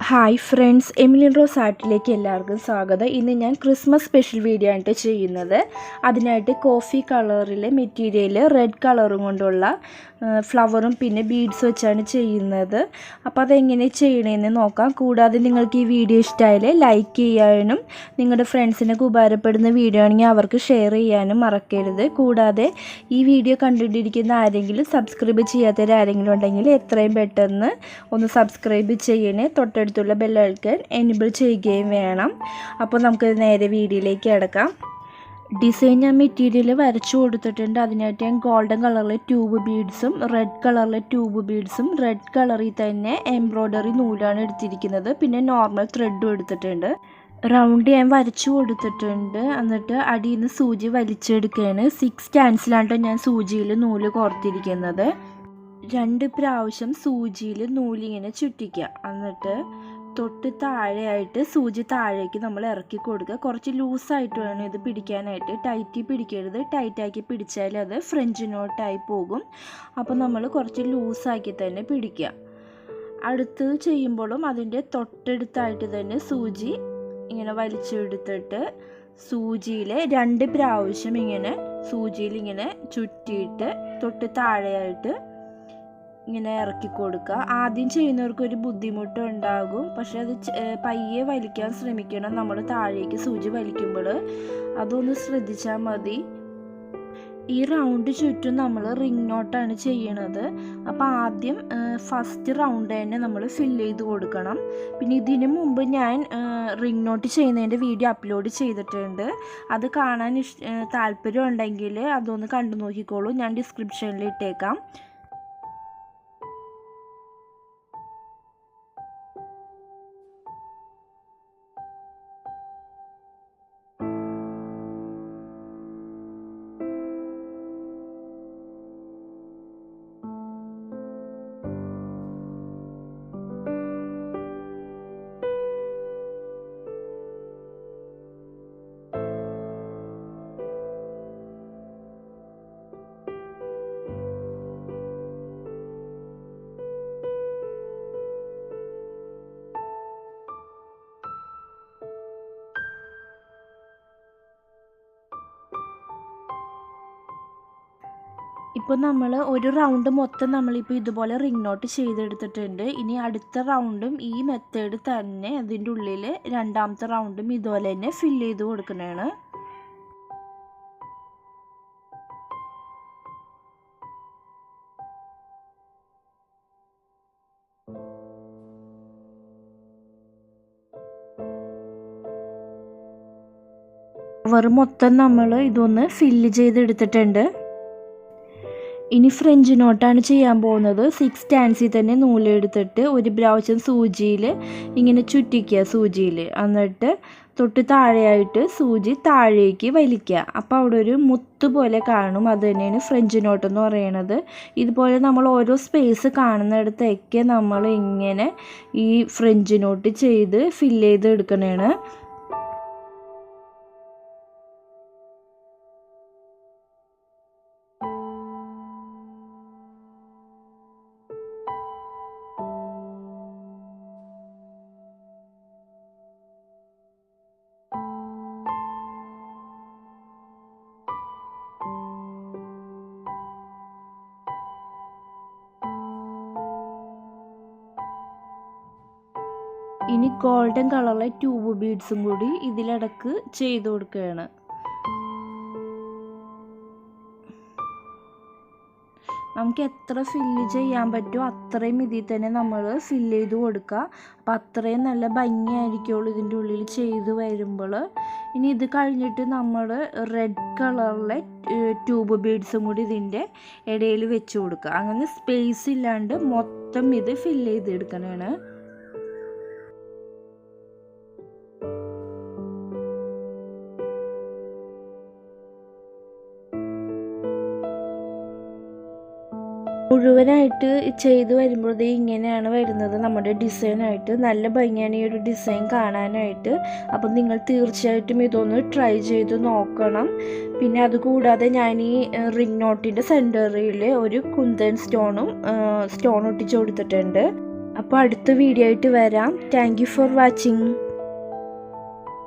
Hi friends, Emilin rose ആർട്ടിലേക്ക് എല്ലാവർക്കും സ്വാഗതം. ഇന്ന് ഞാൻ ക്രിസ്മസ് സ്പെഷ്യൽ വീഡിയോ ആയിട്ട് ചെയ്യുന്നത്. അതിനായിട്ട് കോഫി കളറിലെ മെറ്റീരിയൽ റെഡ് കളറും കൊണ്ടുള്ള ഫ്ലവറും പിന്നെ ബീഡ്സ് വെച്ചാണ് ചെയ്യുന്നത്. അപ്പോൾ അതെങ്ങനെ ചെയ്യണമെന്ന് നോക്കാം. കൂടാതെ നിങ്ങൾക്ക് ഈ വീഡിയോ ഇഷ്ടമായാൽ ലൈക്ക് ചെയ്യാനും നിങ്ങളുടെ ഫ്രണ്ട്സിനൊക്കെ ഉപകാരപ്പെടുന്ന വീഡിയോ ആണെങ്കിൽ അവർക്ക് ഷെയർ ചെയ്യാനും മറക്കരുത്. കൂടാതെ ഈ വീഡിയോ കണ്ടുകൊണ്ടിരിക്കുന്ന ആരെങ്കിലും സബ്സ്ക്രൈബ് ചെയ്യാത്തവരാരെങ്കിലും ഉണ്ടെങ്കിൽ എത്രയും പെട്ടെന്ന് ഒന്ന് സബ്സ്ക്രൈബ് ചെയ്യണേ. തൊട്ടടുത്തുള്ള ബെല്ലൈക്കൺ എനേബിൾ ചെയ്യുകയും വേണം. അപ്പോൾ നമുക്ക് നേരെ വീഡിയോയിലേക്ക് കിടക്കാം. ഡിസൈൻ ഞാൻ മെറ്റീരിയൽ വരച്ചു കൊടുത്തിട്ടുണ്ട്. അതിനായിട്ട് ഞാൻ ഗോൾഡൻ കളറിലെ ട്യൂബ് ബീഡ്സും റെഡ് കളറിലെ ട്യൂബ് ബീഡ്സും റെഡ് കളറിൽ തന്നെ എംബ്രോയ്ഡറി നൂലാണ് എടുത്തിരിക്കുന്നത്. പിന്നെ നോർമൽ ത്രെഡും എടുത്തിട്ടുണ്ട്. റൗണ്ട് ഞാൻ വരച്ചു കൊടുത്തിട്ടുണ്ട്. എന്നിട്ട് അടിയിൽ നിന്ന് സൂചി വലിച്ചെടുക്കുകയാണ്. 6 സ്റ്റാൻസിലാണ് ഞാൻ സൂചിയിൽ നൂല് കോർത്തിരിക്കുന്നത്. 2 പ്രാവശ്യം സൂചിയിൽ നൂലിങ്ങനെ ചുറ്റിക്കുക. എന്നിട്ട് തൊട്ട് താഴെയായിട്ട് സൂചി താഴേക്ക് നമ്മൾ ഇറക്കി കൊടുക്കുക. കുറച്ച് ലൂസായിട്ട് വേണം ഇത് പിടിക്കാനായിട്ട്. ടൈറ്റ് പിടിക്കരുത്. ടൈറ്റാക്കി പിടിച്ചാൽ അത് ഫ്രഞ്ച് നോട്ടായി പോകും. അപ്പോൾ നമ്മൾ കുറച്ച് ലൂസാക്കി തന്നെ പിടിക്കുക. അടുത്തത് ചെയ്യുമ്പോഴും അതിൻ്റെ തൊട്ടടുത്തായിട്ട് തന്നെ സൂചി ഇങ്ങനെ വലിച്ചെടുത്തിട്ട് സൂചിയിൽ 2 പ്രാവശ്യം ഇങ്ങനെ സൂചിയിൽ ഇങ്ങനെ ചുറ്റിയിട്ട് തൊട്ട് താഴെയായിട്ട് ഇങ്ങനെ ഇറക്കി കൊടുക്കുക. ആദ്യം ചെയ്യുന്നവർക്കൊരു ബുദ്ധിമുട്ട് ഉണ്ടാകും. പക്ഷെ അത് പയ്യെ വലിക്കാൻ ശ്രമിക്കണം. നമ്മൾ താഴേക്ക് സൂചി വലിക്കുമ്പോൾ അതൊന്ന് ശ്രദ്ധിച്ചാൽ മതി. ഈ റൗണ്ട് ചുറ്റും നമ്മൾ റിംഗ് നോട്ടാണ് ചെയ്യണത്. അപ്പോൾ ആദ്യം ഫസ്റ്റ് റൗണ്ട് തന്നെ നമ്മൾ ഫില്ല് ചെയ്ത് കൊടുക്കണം. പിന്നെ ഇതിനു മുമ്പ് ഞാൻ റിംഗ് നോട്ട് ചെയ്യുന്നതിൻ്റെ വീഡിയോ അപ്ലോഡ് ചെയ്തിട്ടുണ്ട്. അത് കാണാൻ താല്പര്യം ഉണ്ടെങ്കിൽ അതൊന്ന് കണ്ടു നോക്കിക്കോളൂ. ഞാൻ ഡിസ്ക്രിപ്ഷനിൽ ഇട്ടേക്കാം. ഇപ്പോൾ നമ്മൾ ഒരു റൗണ്ട് മൊത്തം നമ്മളിപ്പോൾ ഇതുപോലെ റിംഗ് നോട്ട് ചെയ്തെടുത്തിട്ടുണ്ട്. ഇനി അടുത്ത റൗണ്ടും ഈ മെത്തേഡ് തന്നെ അതിൻ്റെ ഉള്ളിൽ രണ്ടാമത്തെ റൗണ്ടും ഇതുപോലെ തന്നെ ഫില്ല് ചെയ്ത് കൊടുക്കണതാണ്. അവർ മൊത്തം നമ്മൾ ഇതൊന്ന് ഫില്ല് ചെയ്തെടുത്തിട്ടുണ്ട്. ഇനി ഫ്രഞ്ച് നോട്ടാണ് ചെയ്യാൻ പോകുന്നത്. 6 സ്റ്റാൻസിൽ തന്നെ നൂലെടുത്തിട്ട് ഒരു പ്രാവശ്യം സൂചിയിൽ ഇങ്ങനെ ചുറ്റിക്കുക സൂചിയിൽ. എന്നിട്ട് തൊട്ട് താഴെയായിട്ട് സൂചി താഴേക്ക് വലിക്കുക. അപ്പോൾ അവിടെ ഒരു മുത്ത് പോലെ കാണും. അത് തന്നെയാണ് ഫ്രഞ്ച് നോട്ട് എന്ന് പറയുന്നത്. ഇതുപോലെ നമ്മൾ ഓരോ സ്പേസ് കാണുന്നിടത്തൊക്കെ നമ്മൾ ഇങ്ങനെ ഈ ഫ്രഞ്ച് നോട്ട് ചെയ്ത് ഫില്ല് ചെയ്ത് എടുക്കണതാണ്. ഇനി ഗോൾഡൻ കളറിലെ ട്യൂബ് ബീഡ്സും കൂടി ഇതിലിടക്ക് ചെയ്ത് കൊടുക്കുകയാണ്. നമുക്ക് എത്ര ഫില്ല് ചെയ്യാൻ പറ്റുമോ അത്രയും ഇതിൽ തന്നെ നമ്മൾ ഫില്ല് ചെയ്ത് കൊടുക്കുക. അപ്പോൾ അത്രയും നല്ല ഭംഗിയായിരിക്കുള്ളൂ ഇതിൻ്റെ ഉള്ളിൽ ചെയ്ത് വരുമ്പോൾ. ഇനി ഇത് കഴിഞ്ഞിട്ട് നമ്മൾ റെഡ് കളറിലെ ട്യൂബ് ബീഡ്സും കൂടി ഇതിൻ്റെ ഇടയിൽ വെച്ച് കൊടുക്കുക. അങ്ങനെ സ്പേസ് ഇല്ലാണ്ട് മൊത്തം ഇത് ഫില്ല് ചെയ്തെടുക്കണതാണ്. മുഴുവനായിട്ട് ചെയ്ത് വരുമ്പോൾ ഇങ്ങനെയാണ് വരുന്നത് നമ്മുടെ ഡിസൈനായിട്ട്. നല്ല ഭംഗിയാണ് ഈ ഒരു ഡിസൈൻ കാണാനായിട്ട്. അപ്പം നിങ്ങൾ തീർച്ചയായിട്ടും ഇതൊന്ന് ട്രൈ ചെയ്ത് നോക്കണം. പിന്നെ അതുകൂടാതെ ഞാൻ ഈ റിംഗ് നോട്ടിൻ്റെ സെൻറ്ററിൽ ഒരു കുന്തൻ സ്റ്റോൺ ഒട്ടിച്ച് കൊടുത്തിട്ടുണ്ട്. അപ്പോൾ അടുത്ത വീഡിയോ ആയിട്ട് വരാം. Thank you for watching.